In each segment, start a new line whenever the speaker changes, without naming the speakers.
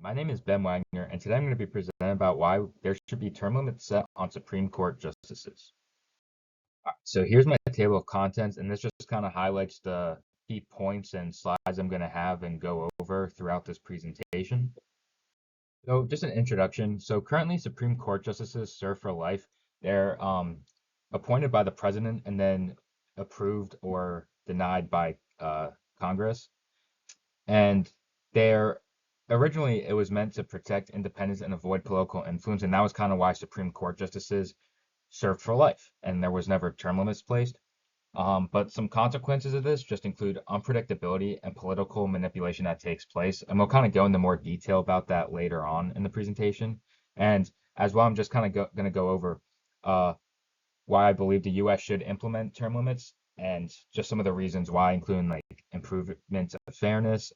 My name is Ben Wagner, and today I'm going to be presenting about why there should be term limits set on Supreme Court justices. So here's my table of contents, and this just kind of highlights the key points and slides I'm going to have and go over throughout this presentation. So just an introduction. So currently, Supreme Court justices serve for life. They're appointed by the president and then approved or denied by Congress. And they're originally it was meant to protect independence and avoid political influence, and that was kind of why Supreme Court justices served for life, and there was never term limits placed. But some consequences of this just include unpredictability and political manipulation that takes place, and we'll kind of go into more detail about that later on in the presentation. And as well, I'm just kind of going to go over uh, why I believe the U.S. should implement term limits and just some of the reasons why, including like improvements of fairness,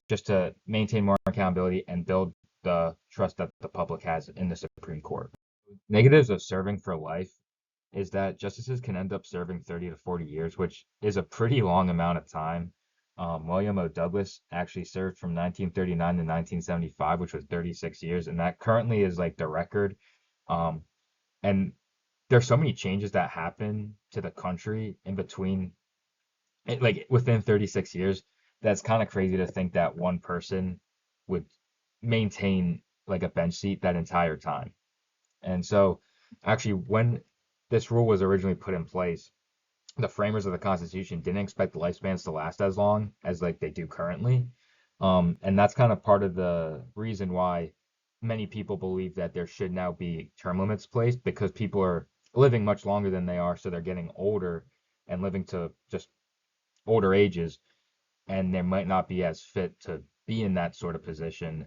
just to maintain more accountability and build the trust that the public has in the Supreme Court. Negatives of serving for life is that justices can end up serving 30 to 40 years, which is a pretty long amount of time. William O. Douglas actually served from 1939 to 1975, which was 36 years, and that currently is like the record. Um, and there's so many changes that happen to the country in between, like within 36 years, that's kind of crazy to think that one person would maintain like a bench seat that entire time. And so, actually, when this rule was originally put in place, the framers of the Constitution didn't expect the lifespans to last as long as like they do currently. And that's kind of part of the reason why many people believe that there should now be term limits placed because people are living much longer than they are, so they're getting older and living to just older ages, and they might not be as fit to be in that sort of position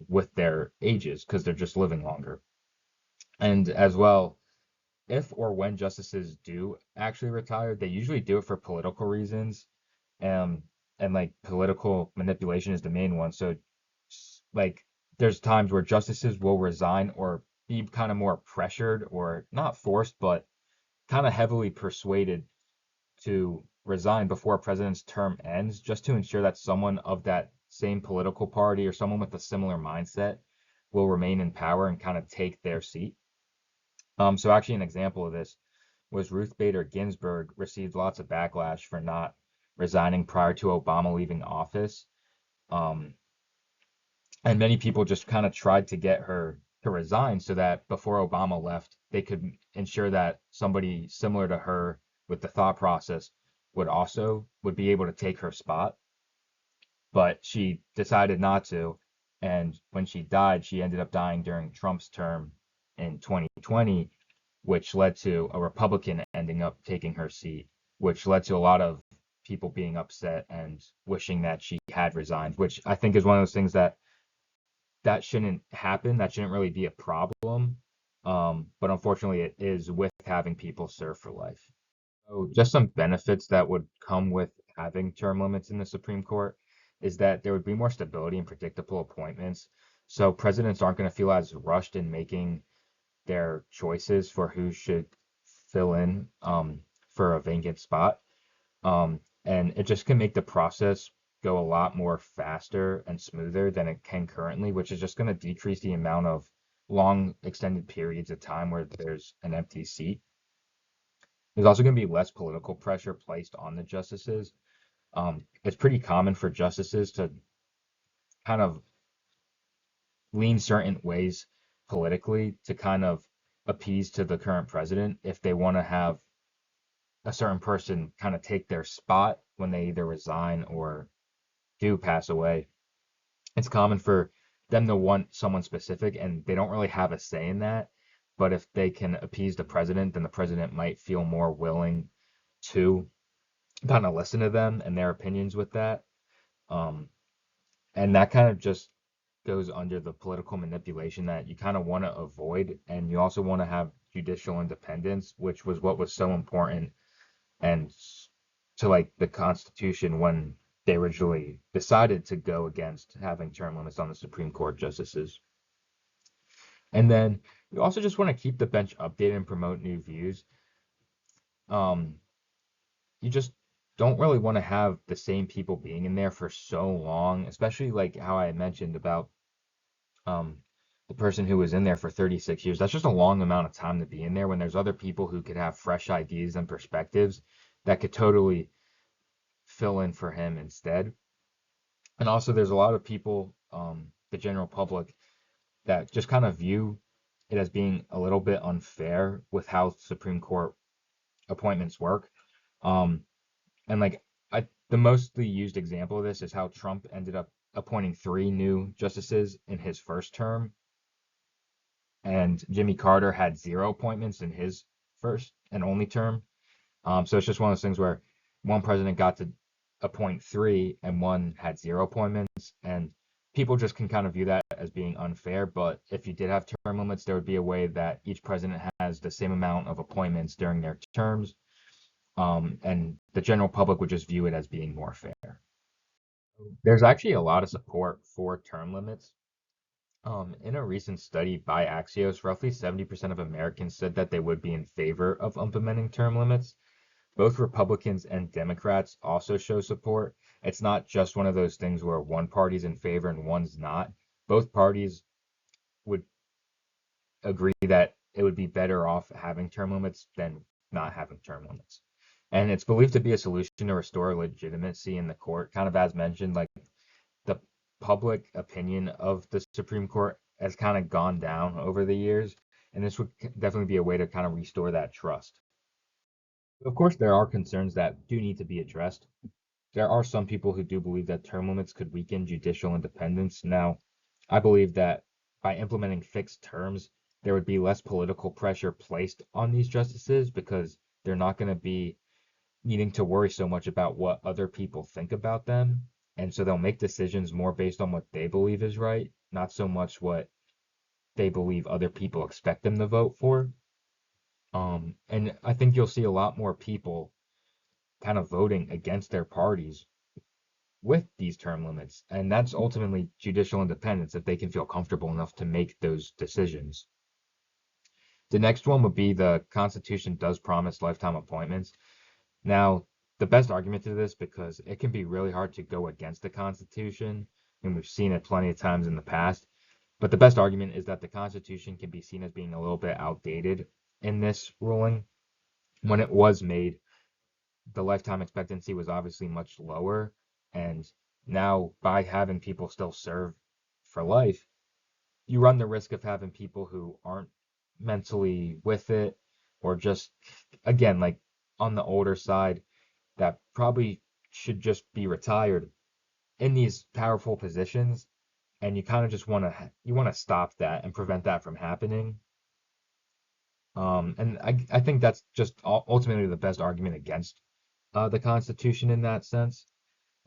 with their ages because they're just living longer. And as well, if or when justices do actually retire, they usually do it for political reasons. Um, and like political manipulation is the main one. So like there's times where justices will resign or be kind of more pressured or not forced, but kind of heavily persuaded to resign before a president's term ends, just to ensure that someone of that same political party or someone with a similar mindset will remain in power and kind of take their seat. So actually an example of this was Ruth Bader Ginsburg received lots of backlash for not resigning prior to Obama leaving office. Um, and many people just kind of tried to get her to resign so that before Obama left, they could ensure that somebody similar to her with the thought process would be able to take her spot. But she decided not to, and when she died, she ended up dying during Trump's term in 2020, which led to a Republican ending up taking her seat, which led to a lot of people being upset and wishing that she had resigned, which I think is one of those things that shouldn't happen. That shouldn't really be a problem. But unfortunately, it is with having people serve for life. So just some benefits that would come with having term limits in the Supreme Court is that there would be more stability and predictable appointments. So presidents aren't going to feel as rushed in making their choices for who should fill in for a vacant spot. And it just can make the process go a lot more faster and smoother than it can currently, which is just going to decrease the amount of long extended periods of time where there's an empty seat. There's also going to be less political pressure placed on the justices. It's pretty common for justices to kind of lean certain ways politically to kind of appease to the current president if they want to have a certain person kind of take their spot when they either resign or do pass away. It's common for them to want someone specific and they don't really have a say in that. But if they can appease the president, then the president might feel more willing to kind of listen to them and their opinions with that. Um, and that kind of just goes under the political manipulation that you kind of want to avoid. And you also want to have judicial independence, which was what was so important and to like the Constitution when they originally decided to go against having term limits on the Supreme Court justices. And then you also just want to keep the bench updated and promote new views. Um, you just don't really want to have the same people being in there for so long, especially like how I mentioned about um, the person who was in there for 36 years. That's just a long amount of time to be in there when there's other people who could have fresh ideas and perspectives that could totally fill in for him instead. And also, there's a lot of people, the general public, that just kind of view it as being a little bit unfair with how Supreme Court appointments work. Um, and like the mostly used example of this is how Trump ended up appointing three new justices in his first term, and Jimmy Carter had zero appointments in his first and only term. So it's just one of those things where one president got to appoint three and one had zero appointments, and people just can kind of view that as being unfair. But if you did have term limits, there would be a way that each president has the same amount of appointments during their terms, and the general public would just view it as being more fair. There's actually a lot of support for term limits. In a recent study by Axios, roughly 70% of Americans said that they would be in favor of implementing term limits. Both Republicans and Democrats also show support. It's not just one of those things where one party's in favor and one's not. Both parties would agree that it would be better off having term limits than not having term limits. And it's believed to be a solution to restore legitimacy in the court, kind of as mentioned, like the public opinion of the Supreme Court has kind of gone down over the years, and this would definitely be a way to kind of restore that trust. Of course, there are concerns that do need to be addressed. There are some people who do believe that term limits could weaken judicial independence. Now, I believe that by implementing fixed terms, there would be less political pressure placed on these justices because they're not going to be needing to worry so much about what other people think about them. And so they'll make decisions more based on what they believe is right, not so much what they believe other people expect them to vote for. And I think you'll see a lot more people kind of voting against their parties with these term limits. And that's ultimately judicial independence if they can feel comfortable enough to make those decisions. The next one would be the Constitution does promise lifetime appointments. Now, the best argument to this, because it can be really hard to go against the Constitution, and we've seen it plenty of times in the past, but the best argument is that the Constitution can be seen as being a little bit outdated in this ruling. When it was made, the lifetime expectancy was obviously much lower, and now by having people still serve for life, you run the risk of having people who aren't mentally with it, or just, again, like on the older side, that probably should just be retired in these powerful positions, and you kind of just want to stop that and prevent that from happening. And I think that's just ultimately the best argument against the Constitution in that sense.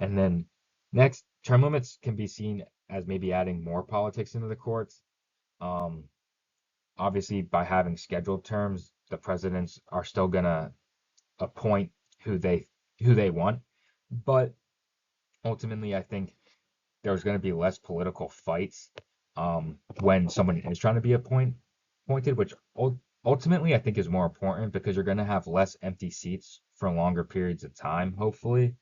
And then next, term limits can be seen as maybe adding more politics into the courts. Um, Obviously, by having scheduled terms, the presidents are still gonna appoint who they who they want, but ultimately, I think there's going to be less political fights when someone is trying to be appointed, which ultimately I think is more important because you're going to have less empty seats for longer periods of time, hopefully.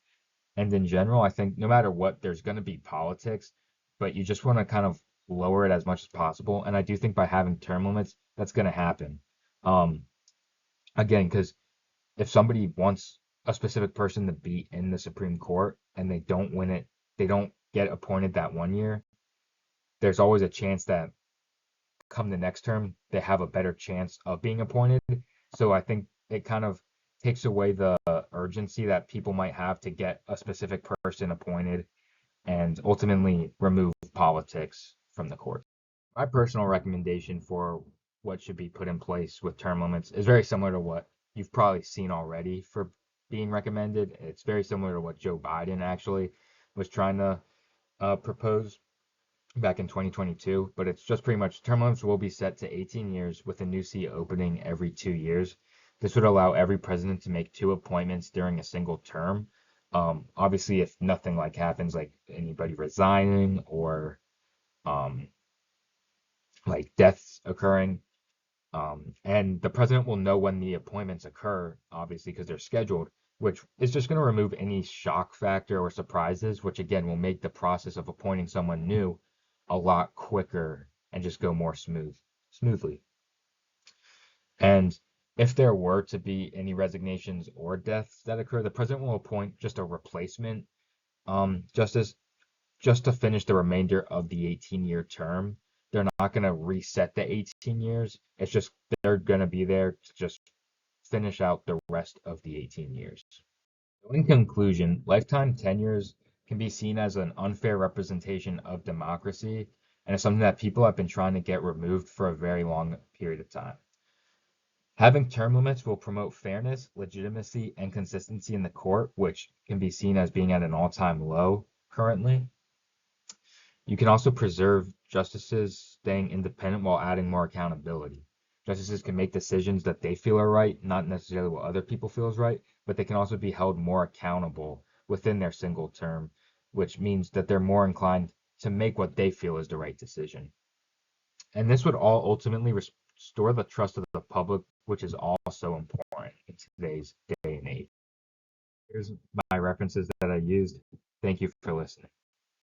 And in general, I think no matter what, there's going to be politics, but you just want to kind of lower it as much as possible. And I do think by having term limits, that's going to happen. Um, Again, because if somebody wants a specific person to be in the Supreme Court and they don't win it, they don't get appointed that one year, there's always a chance that come the next term, they have a better chance of being appointed. So I think it kind of takes away the urgency that people might have to get a specific person appointed and ultimately remove politics from the court. My personal recommendation for what should be put in place with term limits is very similar to what you've probably seen already for being recommended. It's very similar to what Joe Biden actually was trying to propose back in 2022, but it's just pretty much term limits will be set to 18 years with a new seat opening every 2 years. This would allow every president to make two appointments during a single term. Obviously, if nothing like happens, like anybody resigning or um, like deaths occurring, and the president will know when the appointments occur, obviously, because they're scheduled, which is just going to remove any shock factor or surprises, which again will make the process of appointing someone new a lot quicker and just go more smoothly. And if there were to be any resignations or deaths that occur, the president will appoint just a replacement justice just to finish the remainder of the 18-year term. They're not going to reset the 18 years. It's just they're going to be there to just finish out the rest of the 18 years. So in conclusion, lifetime tenures can be seen as an unfair representation of democracy, and it's something that people have been trying to get removed for a very long period of time. Having term limits will promote fairness, legitimacy, and consistency in the court, which can be seen as being at an all-time low currently. You can also preserve justices staying independent while adding more accountability. Justices can make decisions that they feel are right, not necessarily what other people feel is right, but they can also be held more accountable within their single term, which means that they're more inclined to make what they feel is the right decision. And this would all ultimately restore the trust of the public, which is also important in today's day and age. Here's my references that I used. Thank you for listening.